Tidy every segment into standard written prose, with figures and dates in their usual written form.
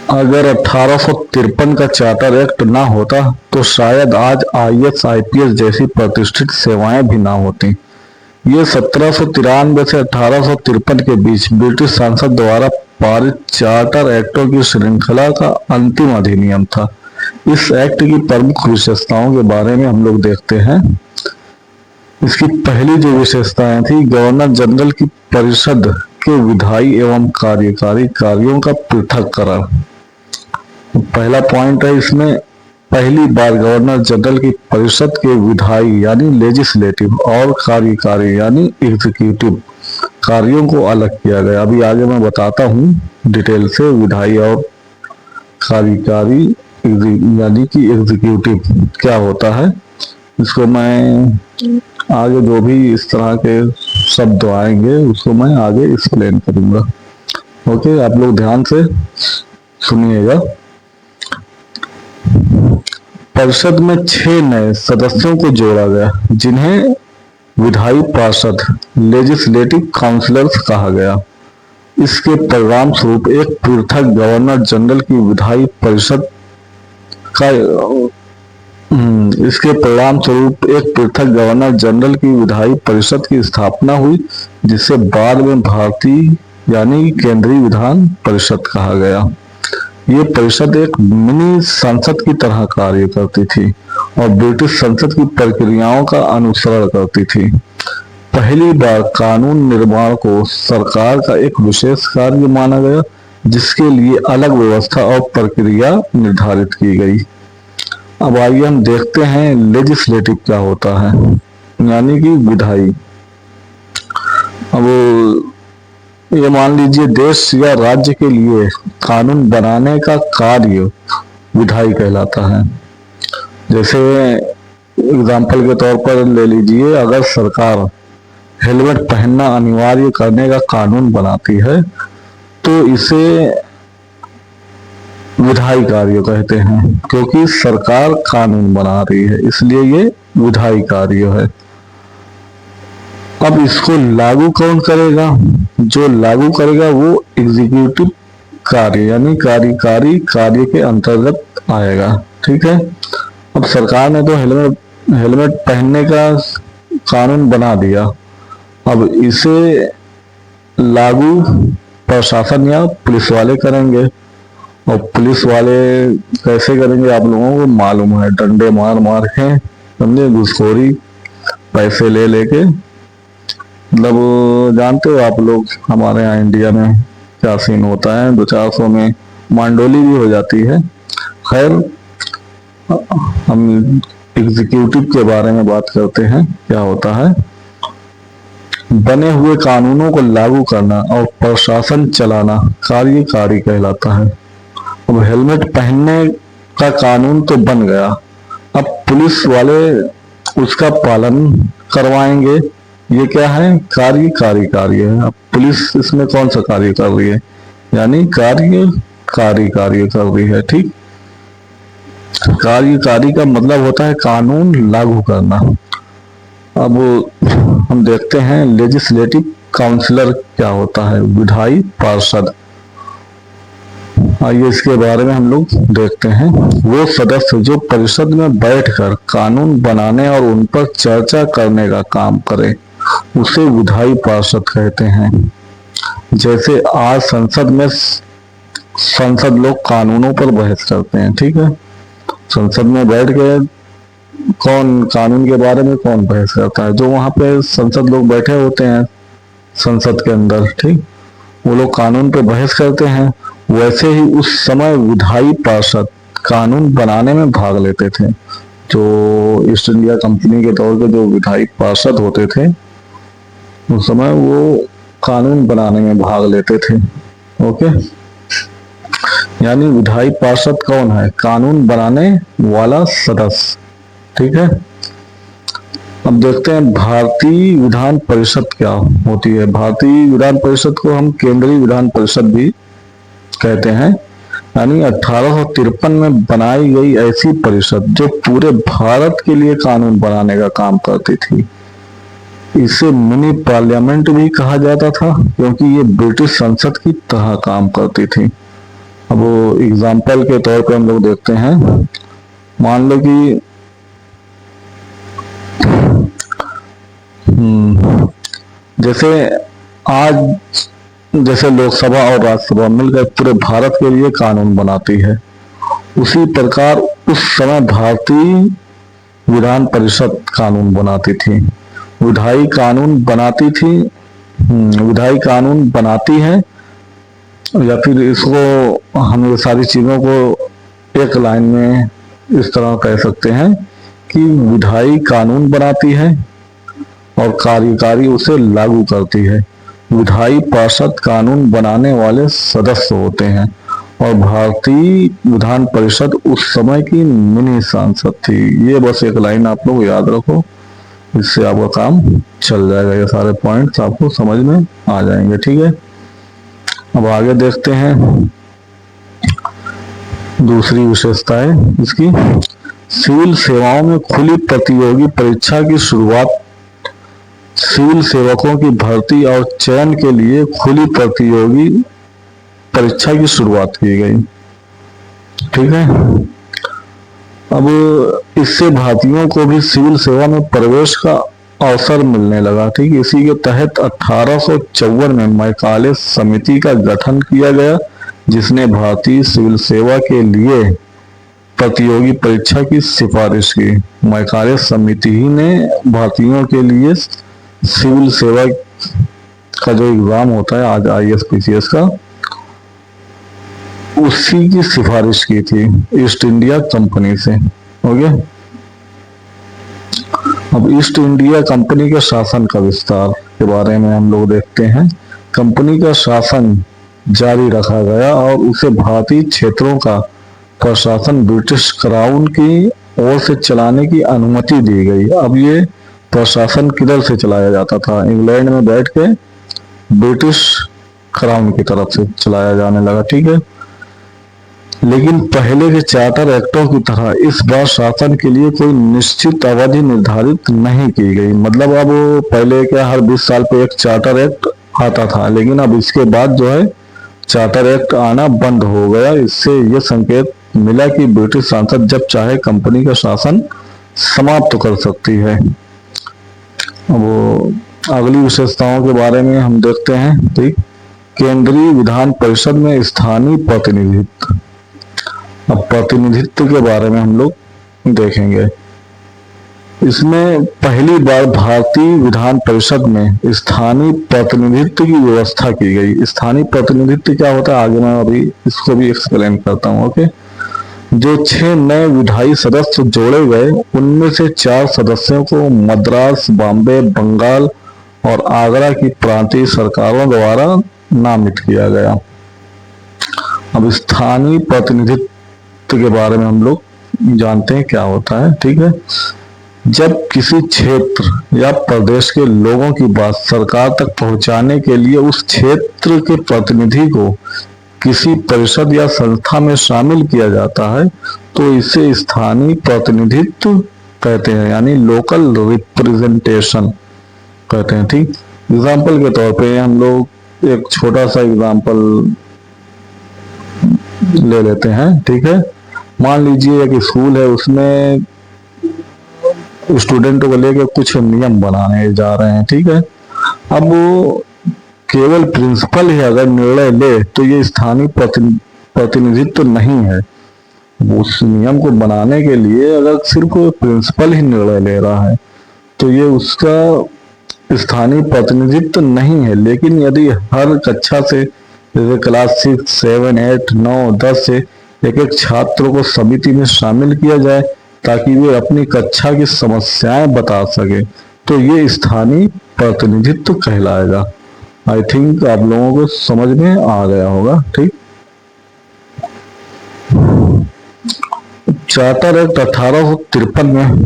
अगर 1853 का charter act ना होता तो शायद आज आईएएस आईपीएस जैसी प्रतिष्ठित सेवाएं भी ना होती। ये 1793 से 1853 के बीच ब्रिटिश संसद द्वारा पारित चार्टर एक्टों की श्रृंखला का अंतिम अधिनियम था। इस एक्ट की प्रमुख विशेषताओं के बारे में हम लोग देखते हैं। इसकी पहली जो विशेषताएं थी, गवर्नर जनरल की परिषद के विधायी एवं कार्यकारी कार्यों का पृथक्करण। पहला पॉइंट है इसमें, पहली बार गवर्नर जनरल की परिषद के विधायी यानी लेजिस्लेटिव और कार्यकारी यानी एग्जीक्यूटिव कार्यों को अलग किया गया। अभी आगे मैं बताता हूँ डिटेल से विधायी और कार्यकारी यानी कि एग्जीक्यूटिव क्या होता है। इसको मैं आगे जो भी इस तरह के शब्द आएंगे उसको मैं आगे एक्सप्लेन करूंगा। ओके, आप लोग ध्यान से सुनिएगा। परिषद में 6 नए सदस्यों को जोड़ा गया जिन्हें विधायी पार्षद लेजिस्लेटिव काउंसिलर्स कहा गया। इसके परिणाम स्वरूप एक पृथक गवर्नर जनरल की विधायी परिषद का इसके परिणाम स्वरूप एक पृथक गवर्नर जनरल की विधायी परिषद की स्थापना हुई, जिसे बाद में भारतीय यानी केंद्रीय विधान परिषद कहा गया। ये परिषद एक मिनी संसद की तरह कार्य करती थी और ब्रिटिश संसद की प्रक्रियाओं का अनुसरण करती थी। पहली बार कानून निर्माण को सरकार का एक विशेष कार्य माना गया, जिसके लिए अलग व्यवस्था और प्रक्रिया निर्धारित की गई। अब आइए हम देखते हैं लेजिस्लेटिव क्या होता है, यानी कि विधायी। अब ये मान लीजिए देश या राज्य के लिए कानून बनाने का कार्य विधायी कहलाता है। जैसे एग्जाम्पल के तौर पर ले लीजिए, अगर सरकार हेलमेट पहनना अनिवार्य करने का कानून बनाती है तो इसे विधायी कार्य कहते हैं, क्योंकि सरकार कानून बना रही है इसलिए ये विधायी कार्य है। अब इसको लागू कौन करेगा? जो लागू करेगा वो एग्जीक्यूटिव कार्य यानी कार्यकारी कार्य के अंतर्गत आएगा। ठीक है। अब सरकार ने तो हेलमेट पहनने का कानून बना दिया, अब इसे लागू प्रशासन या पुलिस वाले करेंगे। और पुलिस वाले कैसे करेंगे आप लोगों को मालूम है, डंडे मार मार के, समझे, घुसखोरी पैसे ले लेके, मतलब जानते हो आप लोग हमारे यहाँ इंडिया में क्या सीन होता है, 200-400 में मांडोली भी हो जाती है। खैर, हम एग्जीक्यूटिव के बारे में बात करते हैं। क्या होता है? बने हुए कानूनों को लागू करना और प्रशासन चलाना कार्यकारी कहलाता है। अब हेलमेट पहनने का कानून तो बन गया, अब पुलिस वाले उसका पालन करवाएंगे। ये क्या है? कार्यकारी कार्य है। अब पुलिस इसमें कौन सा कार्य कर रही है? यानी कार्यकारी कार्य कर रही है। ठीक, कार्यकारी का मतलब होता है कानून लागू करना। अब हम देखते हैं लेजिस्लेटिव काउंसिलर क्या होता है, विधायी पार्षद। आइए इसके बारे में हम लोग देखते हैं। वो सदस्य जो परिषद में बैठकर कानून बनाने और उन पर चर्चा करने का काम करे उसे विधायी पार्षद कहते हैं। जैसे आज संसद लोग कानूनों पर बहस करते हैं। ठीक है, संसद में बैठ के कौन कानून के बारे में कौन बहस करता है? जो वहां पे संसद लोग बैठे होते हैं संसद के अंदर, ठीक, वो लोग कानून पे बहस करते हैं। वैसे ही उस समय विधायी पार्षद कानून बनाने में भाग लेते थे। जो ईस्ट इंडिया कंपनी के तौर पे जो विधायी पार्षद होते थे उस समय वो कानून बनाने में भाग लेते थे। ओके, यानी विधायी पार्षद कौन है? कानून बनाने वाला सदस्य। ठीक है। अब देखते हैं भारतीय विधान परिषद क्या होती है। भारतीय विधान परिषद को हम केंद्रीय विधान परिषद भी कहते हैं, यानी 1853 में बनाई गई ऐसी परिषद जो पूरे भारत के लिए कानून बनाने का काम करती थी। इसे मिनी पार्लियामेंट भी कहा जाता था क्योंकि ये ब्रिटिश संसद की तरह काम करती थी। अब एग्जाम्पल के तौर पे हम लोग देखते हैं, मान लो कि जैसे आज जैसे लोकसभा और राज्यसभा मिलकर पूरे भारत के लिए कानून बनाती है, उसी प्रकार उस समय भारतीय विधान परिषद कानून बनाती थी, विधायी कानून बनाती थी, विधायी कानून बनाती है, या फिर इसको हम ये सारी चीजों को एक लाइन में इस तरह कह सकते हैं कि विधायी कानून बनाती है और कार्यकारी उसे लागू करती है। विधायी पार्षद कानून बनाने वाले सदस्य होते हैं और भारतीय विधान परिषद उस समय की मिनी संसद थी। ये बस एक लाइन आप लोग याद रखो, इससे आपका काम चल जाएगा, ये सारे पॉइंट्स आपको समझ में आ जाएंगे। ठीक है, अब आगे देखते हैं दूसरी विशेषता है इसकी, सिविल सेवाओं में खुली प्रतियोगी परीक्षा की शुरुआत। सिविल सेवकों की भर्ती और चयन के लिए खुली प्रतियोगी परीक्षा की शुरुआत की गई। ठीक है, अब इससे भारतीयों को भी सिविल सेवा में प्रवेश का अवसर मिलने लगा। ठीक, इसी के तहत 1854 में मैकाले समिति का गठन किया गया, जिसने भारतीय सिविल सेवा के लिए प्रतियोगी परीक्षा की सिफारिश की। मैकाले समिति ही ने भारतीयों के लिए सिविल सेवा का जो एग्जाम होता है आज IAS PCS का, उसी की सिफारिश की थी ईस्ट इंडिया कंपनी से। ओके, अब ईस्ट इंडिया कंपनी के शासन का विस्तार के बारे में हम लोग देखते हैं। कंपनी का शासन जारी रखा गया और उसे भारतीय क्षेत्रों का प्रशासन ब्रिटिश क्राउन की ओर से चलाने की अनुमति दी गई। अब ये प्रशासन किधर से चलाया जाता था? इंग्लैंड में बैठ के ब्रिटिश क्राउन की तरफ से चलाया जाने लगा। ठीक है, लेकिन पहले के चार्टर एक्टों की तरह इस बार शासन के लिए कोई निश्चित अवधि निर्धारित नहीं की गई। मतलब अब पहले क्या हर 20 साल पे एक चार्टर एक्ट आता था, लेकिन अब इसके बाद जो है चार्टर एक्ट आना बंद हो गया। इससे यह संकेत मिला कि ब्रिटिश संसद जब चाहे कंपनी का शासन समाप्त कर सकती है। अब अगली विशेषताओं के बारे में हम देखते हैं। ठीक, केंद्रीय विधान परिषद में स्थानीय प्रतिनिधित्व। अब प्रतिनिधित्व के बारे में हम लोग देखेंगे। इसमें पहली बार भारतीय विधान परिषद में स्थानीय प्रतिनिधित्व की व्यवस्था की गई। स्थानीय प्रतिनिधित्व क्या होता है आगे मैं अभी इसको भी एक्सप्लेन करता हूँ। ओके, जो 6 नए विधायी सदस्य जोड़े गए, उनमें से 4 सदस्यों को मद्रास, बॉम्बे, बंगाल और आगरा की प्रांतीय सरकारों द्वारा नामित किया गया। अब स्थानीय प्रतिनिधित्व के बारे में हम लोग जानते हैं क्या होता है। ठीक है, जब किसी क्षेत्र या प्रदेश के लोगों की बात सरकार तक पहुंचाने के लिए उस क्षेत्र के प्रतिनिधि को किसी परिषद या संस्था में शामिल किया जाता है तो इसे स्थानीय प्रतिनिधित्व कहते हैं, यानी लोकल रिप्रेजेंटेशन कहते हैं। ठीक, एग्जाम्पल के तौर पे हम लोग एक छोटा सा एग्जाम्पल ले लेते हैं। ठीक है, मान लीजिए एक स्कूल है, उसमें स्टूडेंटों को लेकर कुछ नियम बनाने जा रहे हैं। ठीक है, अब वो केवल प्रिंसिपल ही अगर निर्णय ले तो ये स्थानीय प्रतिनिधित्व नहीं है। उस नियम को बनाने के लिए अगर सिर्फ प्रिंसिपल ही निर्णय ले रहा है तो ये उसका स्थानीय प्रतिनिधित्व नहीं है। लेकिन यदि हर कक्षा से जैसे क्लास 6, 7, 8, 9, 10 से एक छात्र को समिति में शामिल किया जाए ताकि वे अपनी कक्षा की समस्याएं बता सके, तो ये स्थानीय प्रतिनिधित्व कहलाएगा। आई थिंक आप लोगों को समझ में आ गया होगा। ठीक, चार्टर एक्ट 1853 में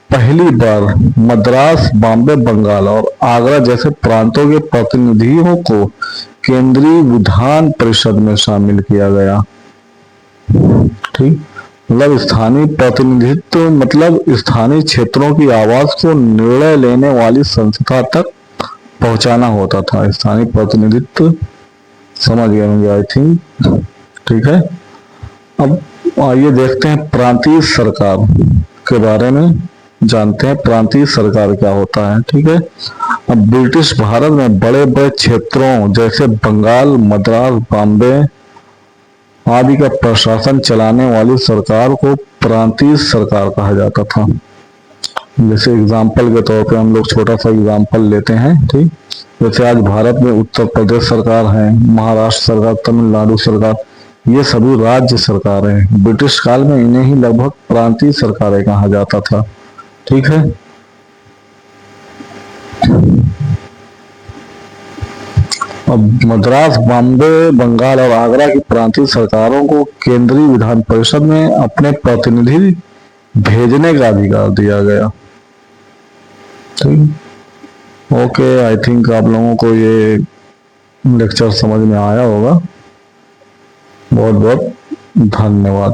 पहली बार मद्रास, बॉम्बे, बंगाल और आगरा जैसे प्रांतों के प्रतिनिधियों को केंद्रीय विधान परिषद में शामिल किया गया। ठीक, मतलब स्थानीय प्रतिनिधित्व मतलब स्थानीय क्षेत्रों की आवाज को निर्णय लेने वाली संस्था तक पहुंचाना होता था। स्थानीय प्रतिनिधित्व समझ गए होंगे आई थिंक। ठीक है, अब आइए देखते हैं प्रांतीय सरकार के बारे में, जानते हैं प्रांतीय सरकार क्या होता है। ठीक है, अब ब्रिटिश भारत में बड़े बड़े क्षेत्रों जैसे बंगाल, मद्रास, बॉम्बे आदि का प्रशासन चलाने वाली सरकार को प्रांतीय सरकार कहा जाता था। जैसे एग्जाम्पल के तौर पे हम लोग छोटा सा एग्जाम्पल लेते हैं। ठीक, जैसे आज भारत में उत्तर प्रदेश सरकार है, महाराष्ट्र सरकार, तमिलनाडु सरकार, ये सभी राज्य सरकार हैं। ब्रिटिश काल में इन्हें ही लगभग प्रांतीय सरकारें कहा जाता था। ठीक है, अब मद्रास, बॉम्बे, बंगाल और आगरा की प्रांतीय सरकारों को केंद्रीय विधान परिषद में अपने प्रतिनिधि भेजने का अधिकार दिया गया। ठीक, ओके, आई थिंक आप लोगों को ये लेक्चर समझ में आया होगा। बहुत बहुत धन्यवाद।